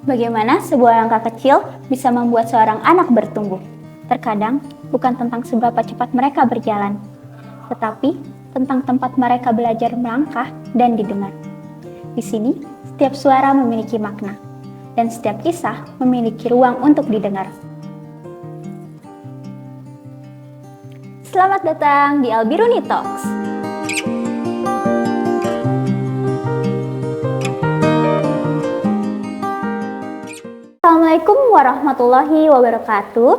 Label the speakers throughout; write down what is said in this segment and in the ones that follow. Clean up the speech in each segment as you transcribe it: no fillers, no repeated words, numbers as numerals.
Speaker 1: Bagaimana sebuah langkah kecil bisa membuat seorang anak bertumbuh? Terkadang bukan tentang seberapa cepat mereka berjalan, tetapi tentang tempat mereka belajar melangkah dan didengar. Di sini, setiap suara memiliki makna, dan setiap kisah memiliki ruang untuk didengar. Selamat datang di Albiruni Talks. Assalamualaikum warahmatullahi wabarakatuh.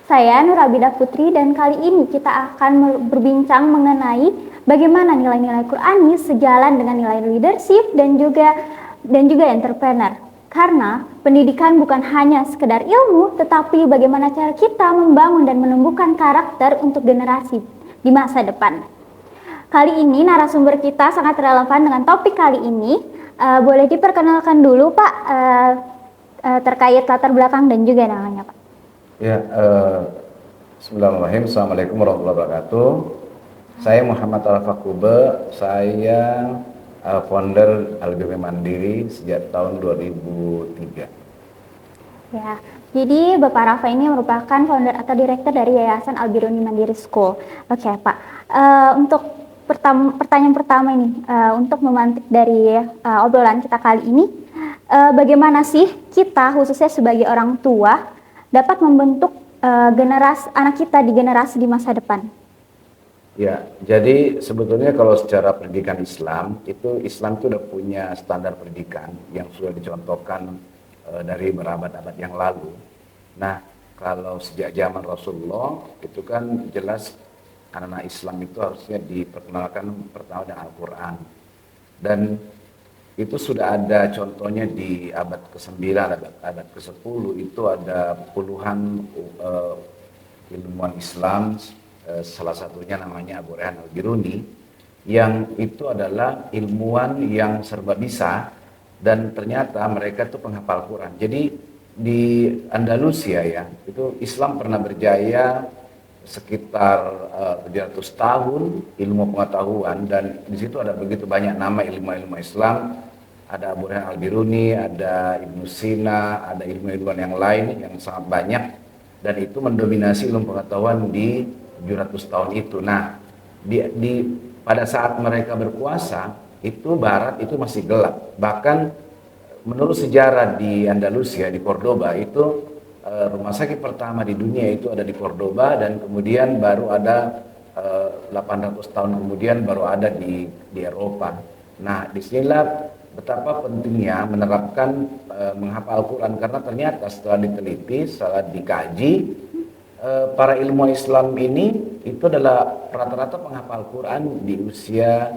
Speaker 1: Saya Nur Abidah Putri dan kali ini kita akan berbincang mengenai bagaimana nilai-nilai Qur'ani sejalan dengan nilai leadership dan juga entrepreneur. Karena pendidikan bukan hanya sekedar ilmu, tetapi bagaimana cara kita membangun dan menumbuhkan karakter untuk generasi di masa depan. Kali ini narasumber kita sangat relevan dengan topik kali ini. Boleh diperkenalkan dulu Pak terkait latar belakang dan juga namanya Pak.
Speaker 2: Ya, bismillahirrahmanirrahim. Assalamualaikum warahmatullahi wabarakatuh. Saya Muhammad Al-Fakube, saya founder Albiruni Mandiri sejak tahun 2003.
Speaker 1: Ya, jadi Bapak Rafa ini merupakan founder atau direktur dari Yayasan Albiruni Mandiri School. Oke Pak, untuk pertanyaan pertama ini, untuk memantik dari obrolan kita kali ini, bagaimana sih kita khususnya sebagai orang tua dapat membentuk generasi anak kita di generasi di masa depan?
Speaker 2: Ya, jadi sebetulnya kalau secara pendidikan Islam itu udah punya standar pendidikan yang sudah dicontohkan dari berabad-abad yang lalu. Nah, kalau sejak zaman Rasulullah itu kan jelas anak Islam itu harusnya diperkenalkan pertama dengan Al-Quran, dan itu sudah ada contohnya di abad ke-9, abad ke-10 itu ada puluhan ilmuwan Islam, salah satunya namanya Abu Rayhan Al-Biruni, yang itu adalah ilmuwan yang serba bisa dan ternyata mereka itu penghafal Quran. Jadi di Andalusia ya, itu Islam pernah berjaya sekitar 700 tahun ilmu pengetahuan, dan di situ ada begitu banyak nama ilmu Islam. Ada Abu Rayhan Al-Biruni, ada Ibnu Sina, ada ilmu-ilmuwan yang lain yang sangat banyak, dan itu mendominasi ilmu pengetahuan di 700 tahun itu. Nah, pada saat mereka berkuasa itu Barat itu masih gelap. Bahkan menurut sejarah di Andalusia, di Cordoba itu rumah sakit pertama di dunia itu ada di Cordoba, dan kemudian baru ada 800 tahun kemudian baru ada di Eropa. Nah, disinilah betapa pentingnya menerapkan menghafal Al-Quran, karena ternyata setelah diteliti, setelah dikaji, para ilmuwan Islam ini itu adalah rata-rata penghafal Quran di usia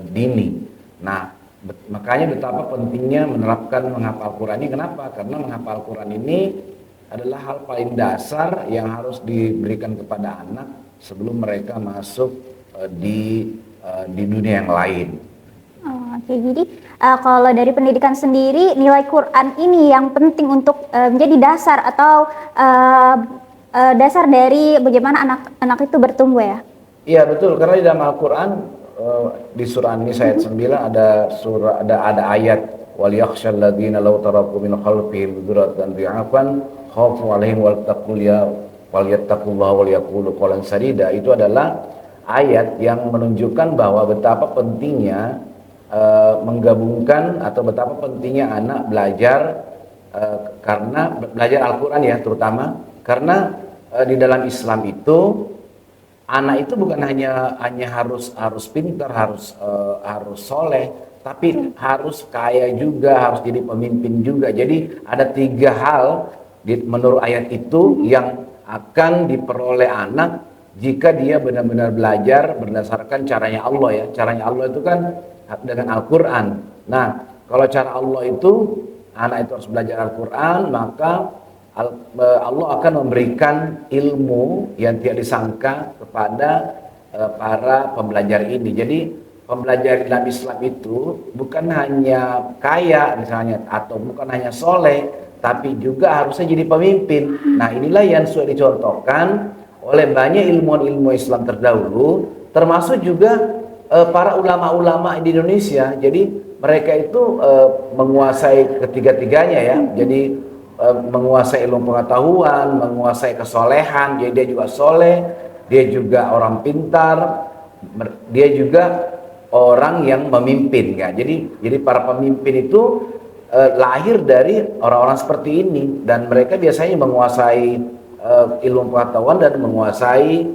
Speaker 2: dini. Nah, makanya betapa pentingnya menerapkan menghafal Quran ini. Kenapa? Karena menghafal Quran ini adalah hal paling dasar yang harus diberikan kepada anak sebelum mereka masuk di dunia yang lain.
Speaker 1: Oke, jadi kalau dari pendidikan sendiri, nilai Quran ini yang penting untuk menjadi dasar atau dasar dari bagaimana anak-anak itu bertumbuh ya?
Speaker 2: Iya betul, karena di dalam Al-Quran di surah An-Nisa ayat 9 ada ayat wal yakhshal ladzina law taraku min khalfihim dzurratan dhi'afan khafu 'alaihim wal yattaqullaha wal yaqulu qawlan sadida. Itu adalah ayat yang menunjukkan bahwa betapa pentingnya menggabungkan atau betapa pentingnya anak belajar karena belajar Al-Quran ya, terutama karena di dalam Islam itu anak itu bukan hanya harus pintar, harus soleh, tapi harus kaya juga, harus jadi pemimpin juga. Jadi ada 3 hal menurut ayat itu yang akan diperoleh anak jika dia benar-benar belajar berdasarkan caranya Allah ya. Caranya Allah itu kan dengan Al-Quran. Nah, kalau cara Allah itu anak itu harus belajar Al-Quran, maka Allah akan memberikan ilmu yang tidak disangka kepada para pembelajar ini. Jadi pembelajar dalam Islam itu bukan hanya kaya misalnya, atau bukan hanya soleh, tapi juga harusnya jadi pemimpin. Nah, inilah yang sudah dicontohkan oleh banyak ilmuwan Islam terdahulu, termasuk juga para ulama-ulama di Indonesia. Jadi mereka itu menguasai ketiga-tiganya ya. Jadi menguasai ilmu pengetahuan, menguasai kesolehan, jadi dia juga soleh, dia juga orang pintar, dia juga orang yang memimpin ya. Jadi para pemimpin itu lahir dari orang-orang seperti ini, dan mereka biasanya menguasai ilmu pengetahuan dan menguasai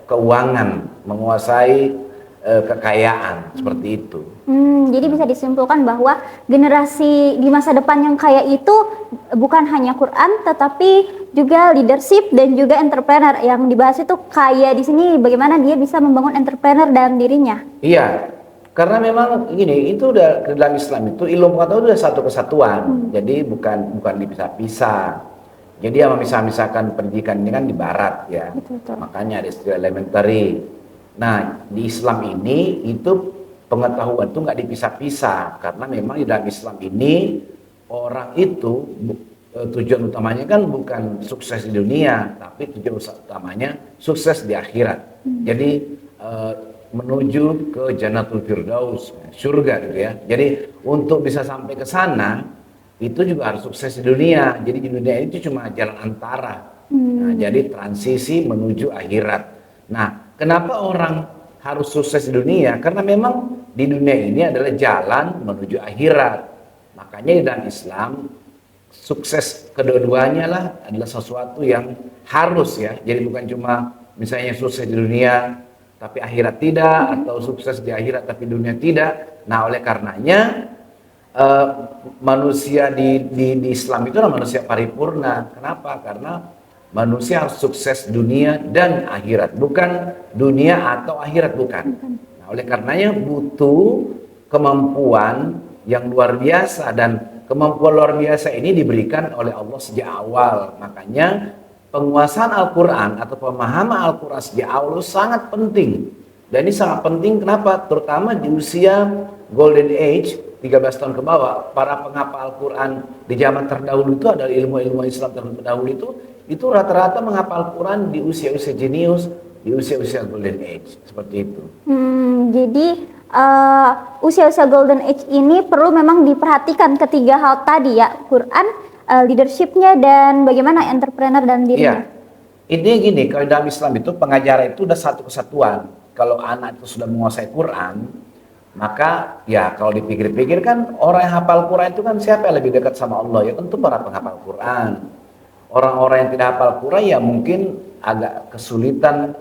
Speaker 2: keuangan, menguasai kekayaan seperti itu.
Speaker 1: Jadi bisa disimpulkan bahwa generasi di masa depan yang kaya itu bukan hanya Quran, tetapi juga leadership dan juga entrepreneur. Yang dibahas itu kaya di sini bagaimana dia bisa membangun entrepreneur dalam dirinya.
Speaker 2: Iya, karena memang gini, itu udah dalam Islam itu ilmu pengetahuan udah satu kesatuan. Jadi bukan dipisah-pisah. Jadi yang memisah-misahkan pendidikan ini kan di Barat ya.
Speaker 1: Betul.
Speaker 2: Makanya ada istilah elementary. Nah, di Islam ini itu pengetahuan itu nggak dipisah-pisah, karena memang di dalam Islam ini orang itu tujuan utamanya kan bukan sukses di dunia, tapi tujuan utamanya sukses di akhirat. Jadi menuju ke Jannatul Firdaus, surga gitu ya. Jadi untuk bisa sampai ke sana itu juga harus sukses di dunia. Jadi di dunia itu cuma jalan antara. Nah, jadi transisi menuju akhirat. Nah, kenapa orang harus sukses di dunia? Karena memang di dunia ini adalah jalan menuju akhirat. Makanya di dalam Islam sukses kedua-duanya lah adalah sesuatu yang harus ya. Jadi bukan cuma misalnya sukses di dunia tapi akhirat tidak, atau sukses di akhirat tapi dunia tidak. Nah, oleh karenanya manusia di Islam itu adalah manusia paripurna. Kenapa? Karena manusia harus sukses dunia dan akhirat, bukan dunia atau akhirat, bukan. Nah, oleh karenanya butuh kemampuan yang luar biasa, dan kemampuan luar biasa ini diberikan oleh Allah sejak awal. Makanya penguasaan Al-Quran atau pemahaman Al-Quran sejak awal sangat penting. Dan ini sangat penting kenapa? Terutama di usia Golden Age, 13 tahun ke bawah, para penghafal Al-Quran di zaman terdahulu itu adalah ilmu-ilmu Islam terdahulu itu rata-rata menghafal Al-Quran di usia-usia jenius, di usia-usia Golden Age, seperti itu.
Speaker 1: Jadi usia-usia Golden Age ini perlu memang diperhatikan ketiga hal tadi ya, Quran, leadershipnya, dan bagaimana entrepreneur dan dirinya.
Speaker 2: Iya, ini gini, kalau dalam Islam itu pengajaran itu udah satu kesatuan. Kalau anak itu sudah menguasai Quran, maka ya kalau dipikir-pikir kan orang yang hafal Quran itu kan siapa yang lebih dekat sama Allah? Ya tentu para penghafal Quran. Orang-orang yang tidak hafal Quran ya mungkin agak kesulitan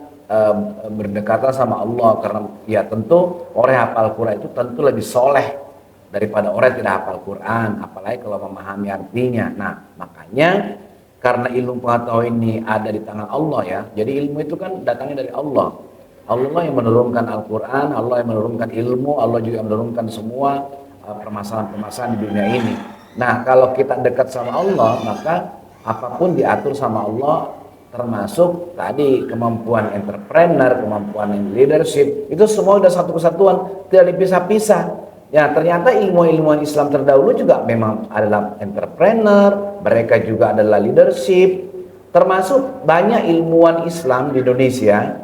Speaker 2: berdekatan sama Allah, karena ya tentu orang yang hafal Quran itu tentu lebih soleh daripada orang yang tidak hafal Quran, apalagi kalau memahami artinya. Nah, makanya karena ilmu pengetahuan ini ada di tangan Allah ya, jadi ilmu itu kan datangnya dari Allah. Allah yang menurunkan Al-Quran, Allah yang menurunkan ilmu, Allah juga menurunkan semua permasalahan-permasalahan di dunia ini. Nah, kalau kita dekat sama Allah, maka apapun diatur sama Allah, termasuk tadi kemampuan entrepreneur, kemampuan leadership, itu semua udah satu kesatuan, tidak dipisah-pisah. Ya, ternyata ilmu-ilmuwan Islam terdahulu juga memang adalah entrepreneur, mereka juga adalah leadership, termasuk banyak ilmuwan Islam di Indonesia,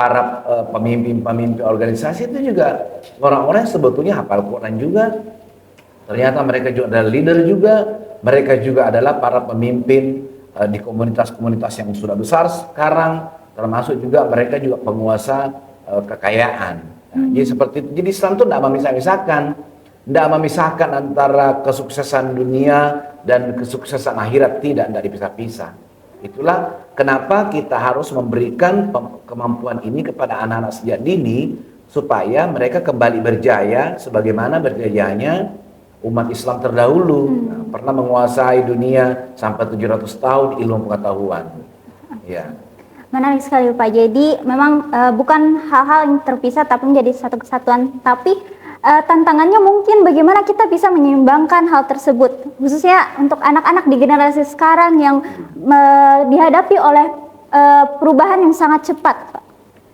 Speaker 2: para pemimpin-pemimpin organisasi itu juga orang-orang yang sebetulnya hafal Quran juga. Ternyata mereka juga adalah leader juga, mereka juga adalah para pemimpin di komunitas-komunitas yang sudah besar sekarang, termasuk juga mereka juga penguasa kekayaan. Nah, jadi seperti itu. Jadi Islam itu tidak memisahkan antara kesuksesan dunia dan kesuksesan akhirat, tidak dipisah-pisah. Itulah kenapa kita harus memberikan kemampuan ini kepada anak-anak sejak dini, supaya mereka kembali berjaya sebagaimana berjayanya umat Islam terdahulu. Nah, pernah menguasai dunia sampai 700 tahun ilmu pengetahuan. Ya.
Speaker 1: Menarik sekali Pak. Jadi memang bukan hal-hal yang terpisah tapi menjadi satu kesatuan. Tapi tantangannya mungkin bagaimana kita bisa menyeimbangkan hal tersebut, khususnya untuk anak-anak di generasi sekarang yang dihadapi oleh perubahan yang sangat cepat, Pak.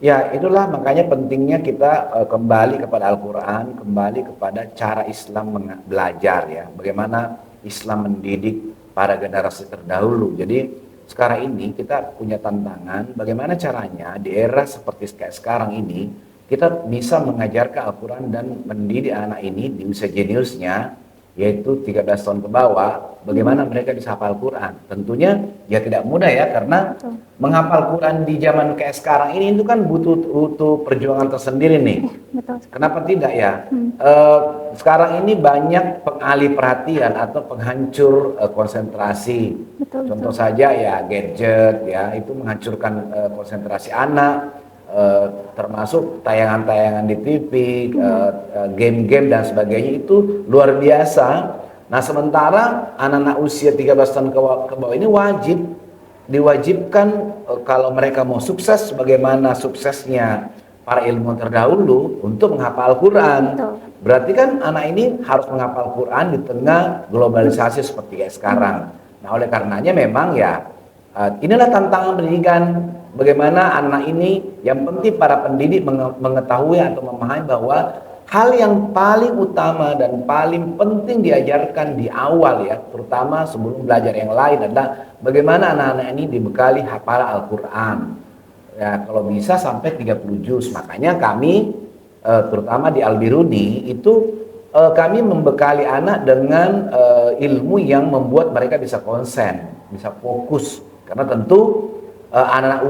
Speaker 2: Ya, itulah makanya pentingnya kita kembali kepada Al-Quran, kembali kepada cara Islam belajar ya, bagaimana Islam mendidik para generasi terdahulu. Jadi sekarang ini kita punya tantangan bagaimana caranya di era seperti kayak sekarang ini kita bisa mengajarkan Al-Quran dan mendidik anak ini di usia jeniusnya, yaitu 13 tahun ke bawah, bagaimana mereka bisa hafal Quran. Tentunya ya tidak mudah ya, karena menghafal Quran di zaman kayak sekarang ini itu kan butuh perjuangan tersendiri nih.
Speaker 1: Betul.
Speaker 2: Kenapa tidak ya? Sekarang ini banyak pengalih perhatian atau penghancur konsentrasi.
Speaker 1: Betul,
Speaker 2: Contoh saja ya gadget ya, itu menghancurkan konsentrasi anak. Termasuk tayangan-tayangan di TV, game-game dan sebagainya itu luar biasa. Nah, sementara anak-anak usia 13 tahun ke bawah ini diwajibkan kalau mereka mau sukses sebagaimana suksesnya para ilmuwan terdahulu untuk menghafal Al-Quran. Berarti kan anak ini harus menghafal Quran di tengah globalisasi seperti sekarang. Nah, oleh karenanya memang ya inilah tantangan pendidikan. Bagaimana anak ini, yang penting para pendidik mengetahui atau memahami bahwa hal yang paling utama dan paling penting diajarkan di awal ya, terutama sebelum belajar yang lain adalah bagaimana anak-anak ini dibekali hafalan Al-Quran. Ya, kalau bisa sampai 30 juz. Makanya kami terutama di Al-Biruni itu kami membekali anak dengan ilmu yang membuat mereka bisa konsen, bisa fokus. Karena tentu anak-anak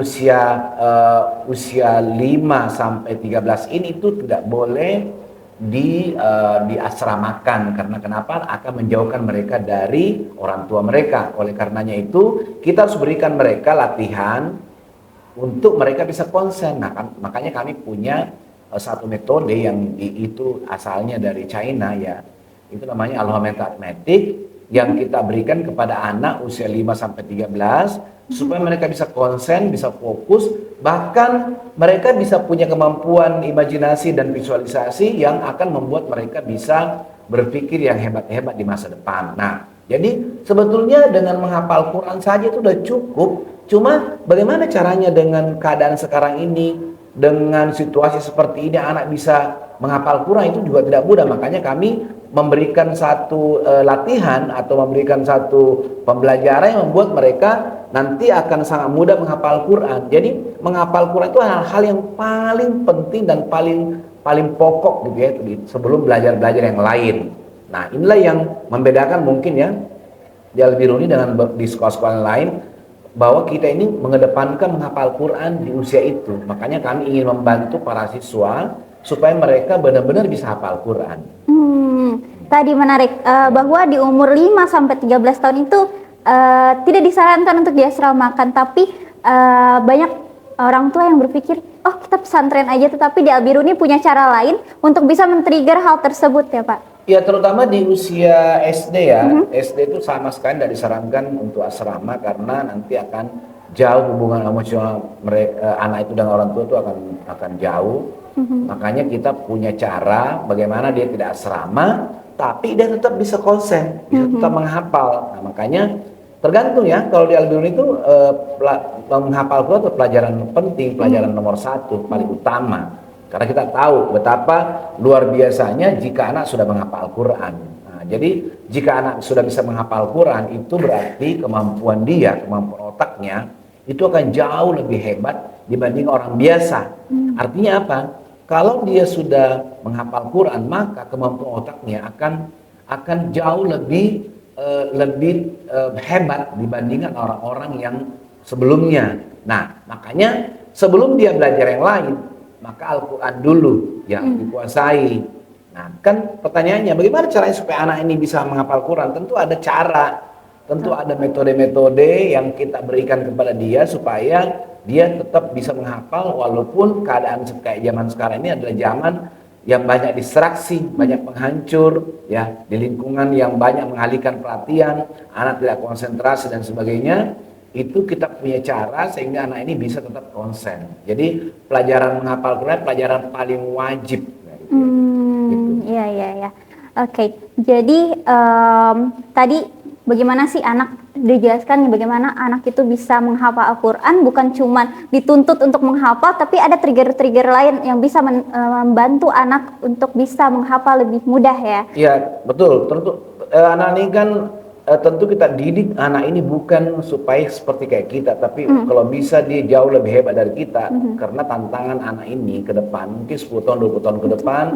Speaker 2: usia 5 sampai 13 ini itu tidak boleh diasramakan, karena kenapa? Akan menjauhkan mereka dari orang tua mereka. Oleh karenanya itu kita harus berikan mereka latihan untuk mereka bisa konsen. Nah, makanya kami punya satu metode yang itu asalnya dari China ya. Itu namanya Alphabet Arithmetic yang kita berikan kepada anak usia 5 sampai 13 supaya mereka bisa konsen, bisa fokus, bahkan mereka bisa punya kemampuan imajinasi dan visualisasi yang akan membuat mereka bisa berpikir yang hebat-hebat di masa depan. Nah, jadi sebetulnya dengan menghafal Quran saja itu sudah cukup. Cuma bagaimana caranya dengan keadaan sekarang ini, dengan situasi seperti ini anak bisa menghafal Quran itu juga tidak mudah. Makanya kami memberikan satu latihan atau memberikan satu pembelajaran yang membuat mereka nanti akan sangat mudah menghafal Quran. Jadi menghafal Quran itu hal yang paling penting dan paling pokok gitu ya sebelum belajar yang lain. Nah, inilah yang membedakan mungkin ya di Al-Biruni dengan di sekolah-sekolah lain, bahwa kita ini mengedepankan menghafal Quran di usia itu. Makanya kami ingin membantu para siswa supaya mereka benar-benar bisa hafal Quran.
Speaker 1: Tadi menarik bahwa di umur 5 sampai 13 tahun itu tidak disarankan untuk diasramakan, tapi banyak orang tua yang berpikir, oh kita pesantren aja, tetapi di Al-Biruni punya cara lain untuk bisa men-trigger hal tersebut ya Pak?
Speaker 2: Ya, terutama di usia SD ya. SD itu sama sekali tidak disarankan untuk asrama karena nanti akan jauh hubungan emosional anak itu dengan orang tua itu akan jauh. Makanya kita punya cara bagaimana dia tidak asrama tapi dia tetap bisa konsen, bisa tetap menghafal. Nah, makanya tergantung ya, kalau di Al-Biruni itu menghafal Quran itu pelajaran penting, pelajaran nomor 1 paling utama. Karena kita tahu betapa luar biasanya jika anak sudah menghafal Quran. Nah, jadi jika anak sudah bisa menghafal Quran, itu berarti kemampuan kemampuan otaknya itu akan jauh lebih hebat dibanding orang biasa. Artinya apa? Kalau dia sudah menghafal Quran, maka kemampuan otaknya akan jauh lebih hebat dibandingkan orang-orang yang sebelumnya. Nah, makanya sebelum dia belajar yang lain, maka Al-Quran dulu yang dikuasai. Nah, kan pertanyaannya bagaimana caranya supaya anak ini bisa menghafal Quran? Tentu ada cara, tentu ada metode-metode yang kita berikan kepada dia supaya dia tetap bisa menghafal walaupun keadaan kayak zaman sekarang ini adalah zaman yang banyak distraksi, banyak penghancur ya, di lingkungan yang banyak mengalihkan perhatian, anak tidak konsentrasi dan sebagainya. Itu kita punya cara sehingga anak ini bisa tetap konsen. Jadi pelajaran menghafal Quran pelajaran paling wajib.
Speaker 1: Iya. Oke. Jadi tadi bagaimana sih dijelaskan bagaimana anak itu bisa menghafal Al-Quran, bukan cuma dituntut untuk menghafal, tapi ada trigger-trigger lain yang bisa membantu anak untuk bisa menghafal lebih mudah ya.
Speaker 2: Iya, betul. Tentu anak ini kan tentu kita didik anak ini bukan supaya seperti kayak kita, tapi kalau bisa dia jauh lebih hebat dari kita, karena tantangan anak ini ke depan, mungkin 10 tahun, 20 tahun ke depan,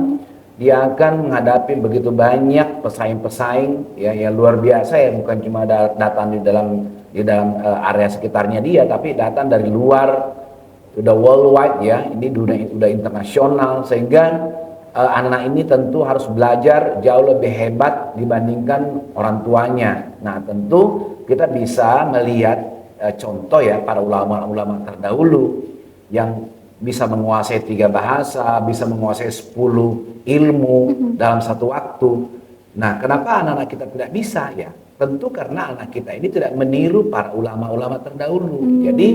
Speaker 2: dia akan menghadapi begitu banyak pesaing-pesaing ya, yang luar biasa ya, bukan cuma datang di dalam area sekitarnya dia, tapi datang dari luar, udah worldwide ya, ini udah internasional, sehingga anak ini tentu harus belajar jauh lebih hebat dibandingkan orang tuanya. Nah, tentu kita bisa melihat contoh ya para ulama-ulama terdahulu yang bisa menguasai 3 bahasa, bisa menguasai 10 ilmu dalam satu waktu. Nah, kenapa anak-anak kita tidak bisa ya? Tentu karena anak kita ini tidak meniru para ulama-ulama terdahulu. Jadi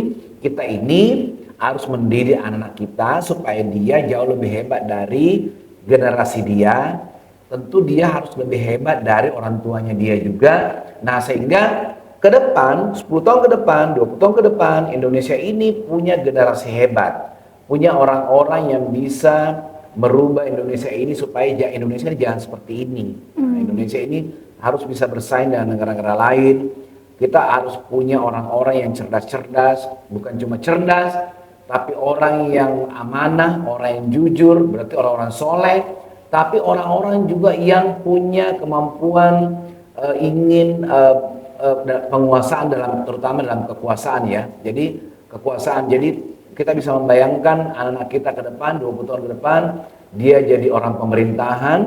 Speaker 2: kita ini harus mendidik anak-anak kita supaya dia jauh lebih hebat dari generasi dia. Tentu dia harus lebih hebat dari orang tuanya dia juga. Nah, sehingga ke depan, 10 tahun ke depan, 20 tahun ke depan, Indonesia ini punya generasi hebat. Punya orang-orang yang bisa merubah Indonesia ini supaya Indonesia ini jangan seperti ini. Nah, Indonesia ini harus bisa bersaing dengan negara-negara lain. Kita harus punya orang-orang yang cerdas-cerdas, bukan cuma cerdas, tapi orang yang amanah, orang yang jujur, berarti orang-orang soleh, tapi orang-orang juga yang punya kemampuan ingin penguasaan terutama dalam kekuasaan ya. Jadi kekuasaan, jadi kita bisa membayangkan anak-anak kita ke depan, 20 tahun ke depan, dia jadi orang pemerintahan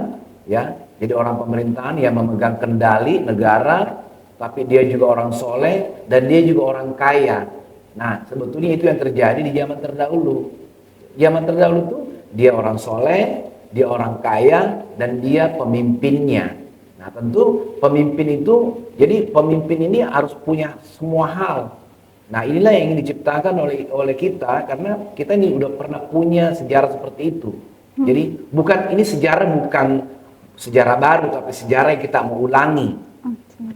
Speaker 2: ya, jadi orang pemerintahan yang memegang kendali negara, tapi dia juga orang soleh dan dia juga orang kaya. Nah, sebetulnya itu yang terjadi di zaman terdahulu. Zaman terdahulu itu dia orang soleh, dia orang kaya, dan dia pemimpinnya. Nah, tentu pemimpin itu, jadi pemimpin ini harus punya semua hal. Nah, inilah yang ingin diciptakan oleh kita, karena kita ini udah pernah punya sejarah seperti itu. Jadi ini sejarah bukan sejarah baru, tapi sejarah yang kita mau ulangi.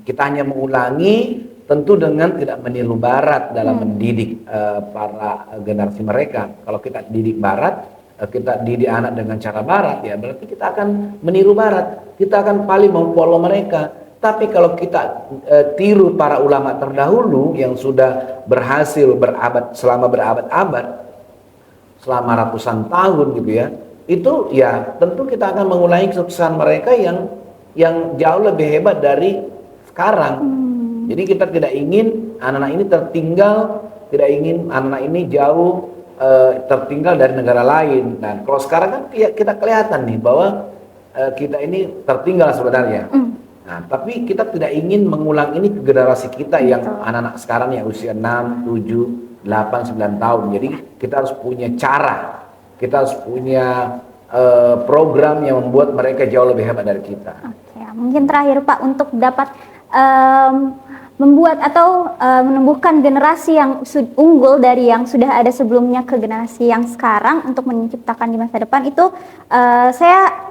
Speaker 2: Kita hanya mengulangi, tentu dengan tidak meniru Barat dalam mendidik para generasi mereka. Kalau kita didik Barat, kita didik anak dengan cara Barat, ya berarti kita akan meniru Barat. Kita akan paling memfollow mereka. Tapi kalau kita tiru para ulama terdahulu yang sudah berhasil selama berabad-abad, selama ratusan tahun gitu ya, itu ya tentu kita akan mengulangi kesuksesan mereka yang jauh lebih hebat dari sekarang. Jadi kita tidak ingin anak-anak ini tertinggal, tidak ingin anak-anak ini jauh tertinggal dari negara lain. Nah, kalau sekarang kan kita kelihatan nih bahwa kita ini tertinggal sebenarnya. Nah, tapi kita tidak ingin mengulang ini ke generasi kita yang anak-anak sekarang yang usia 6, 7, 8, 9 tahun. Jadi kita harus punya cara, kita harus punya program yang membuat mereka jauh lebih hebat dari kita.
Speaker 1: Oke, mungkin terakhir Pak, untuk dapat membuat atau menumbuhkan generasi yang unggul dari yang sudah ada sebelumnya ke generasi yang sekarang untuk menciptakan di masa depan itu, saya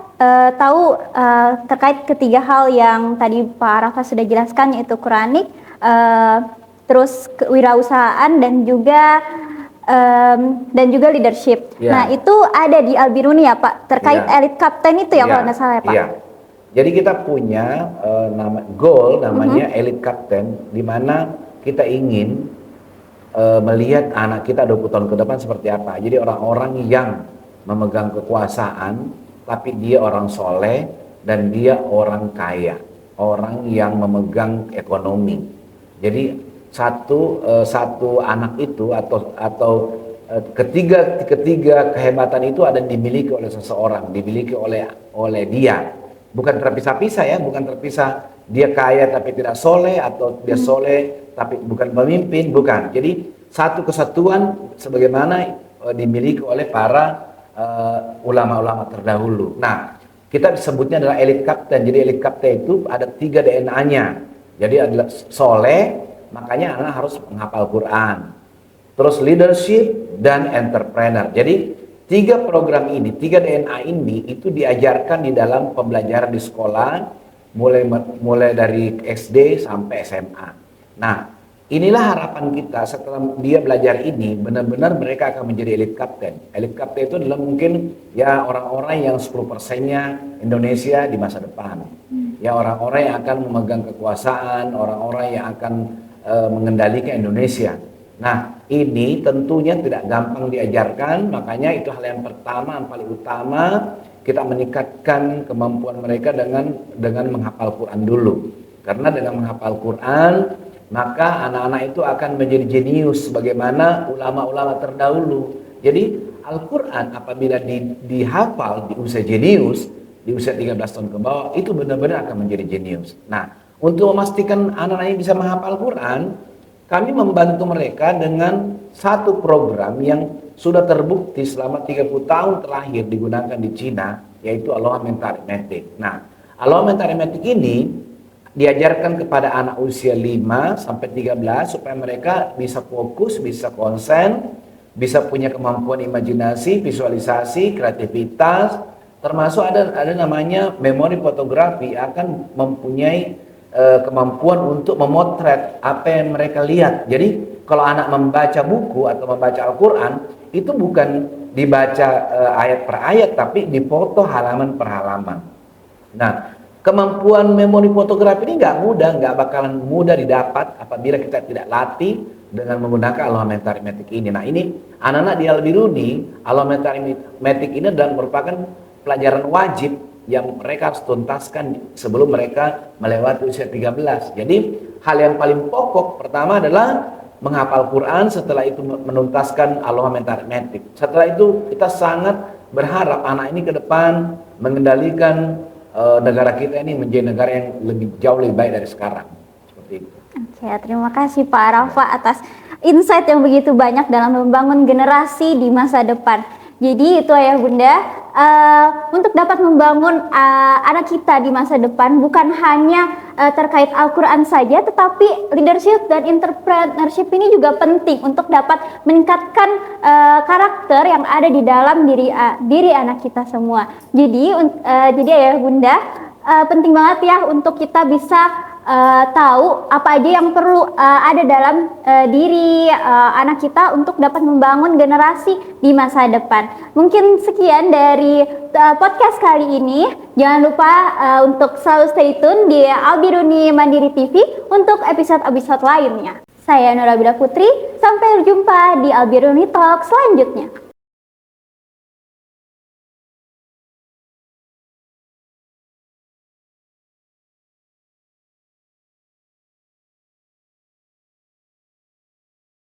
Speaker 1: tahu terkait ketiga hal yang tadi Pak Rafa sudah jelaskan, yaitu Quranik, terus kewirausahaan dan juga leadership. Nah, itu ada di Al-Biruni ya Pak, terkait elite captain itu ya kalau nggak salah ya Pak.
Speaker 2: Jadi kita punya goal namanya elite captain, di mana kita ingin melihat anak kita 20 tahun ke depan seperti apa. Jadi orang-orang yang memegang kekuasaan, tapi dia orang soleh dan dia orang kaya, orang yang memegang ekonomi. Jadi satu anak itu atau ketiga kehebatan itu ada dimiliki oleh seseorang, dimiliki oleh dia. Bukan terpisah-pisah ya, bukan terpisah dia kaya tapi tidak soleh, atau dia soleh tapi bukan pemimpin, bukan. Jadi satu kesatuan sebagaimana dimiliki oleh para ulama-ulama terdahulu. Nah, kita disebutnya adalah elite captain. Jadi elite captain itu ada 3 DNA-nya. Jadi adalah soleh, makanya anak harus menghafal Quran. Terus leadership dan entrepreneur. Jadi 3 program ini, 3 DNA ini itu diajarkan di dalam pembelajaran di sekolah, mulai dari SD sampai SMA. Nah, inilah harapan kita setelah dia belajar ini, benar-benar mereka akan menjadi elite captain. Elite captain itu adalah mungkin ya orang-orang yang 10%-nya Indonesia di masa depan. ya orang-orang yang akan memegang kekuasaan, orang-orang yang akan mengendalikan Indonesia. Nah, ini tentunya tidak gampang diajarkan, makanya itu hal yang pertama, yang paling utama, kita meningkatkan kemampuan mereka dengan menghafal Quran dulu. Karena dengan menghafal Quran, maka anak-anak itu akan menjadi jenius sebagaimana ulama-ulama terdahulu. Jadi Al-Quran apabila dihafal di usia jenius, di usia 13 tahun ke bawah, itu benar-benar akan menjadi jenius. Nah, untuk memastikan anak-anak ini bisa menghafal Quran, kami membantu mereka dengan satu program yang sudah terbukti selama 30 tahun terakhir digunakan di Cina, yaitu Al-Mental Arithmetic. Nah, Al-Mental Arithmetic ini diajarkan kepada anak usia 5 sampai 13 supaya mereka bisa fokus, bisa konsen, bisa punya kemampuan imajinasi, visualisasi, kreativitas, termasuk ada namanya memori fotografi, akan mempunyai kemampuan untuk memotret apa yang mereka lihat. Jadi kalau anak membaca buku atau membaca Al-Quran, itu bukan dibaca ayat per ayat, tapi difoto halaman per halaman. Nah, kemampuan memori fotografi ini nggak mudah, nggak bakalan mudah didapat apabila kita tidak latih dengan menggunakan Al-Mental Arithmetic ini. Nah, ini anak-anak di Al-Biruni, Al-Mental Arithmetic ini adalah merupakan pelajaran wajib yang mereka harus tuntaskan sebelum mereka melewati usia 13. Jadi hal yang paling pokok pertama adalah menghafal Quran, setelah itu menuntaskan Al-Mental Arithmetic. Setelah itu kita sangat berharap anak ini ke depan mengendalikan negara kita ini menjadi negara yang jauh lebih baik dari sekarang. Seperti itu.
Speaker 1: Oke, terima kasih Pak Rafa atas insight yang begitu banyak dalam membangun generasi di masa depan. Jadi itu Ayah Bunda, untuk dapat membangun anak kita di masa depan bukan hanya terkait Al-Quran saja, tetapi leadership dan entrepreneurship ini juga penting untuk dapat meningkatkan karakter yang ada di dalam diri anak kita semua. Jadi Ayah Bunda, penting banget ya untuk kita bisa tahu apa aja yang perlu ada dalam diri anak kita untuk dapat membangun generasi di masa depan. Mungkin sekian dari podcast kali ini. Jangan lupa untuk selalu stay tune di Al-Biruni Mandiri TV untuk episode-episode lainnya. Saya Nurabila Putri, sampai jumpa di Al-Biruni Talk selanjutnya.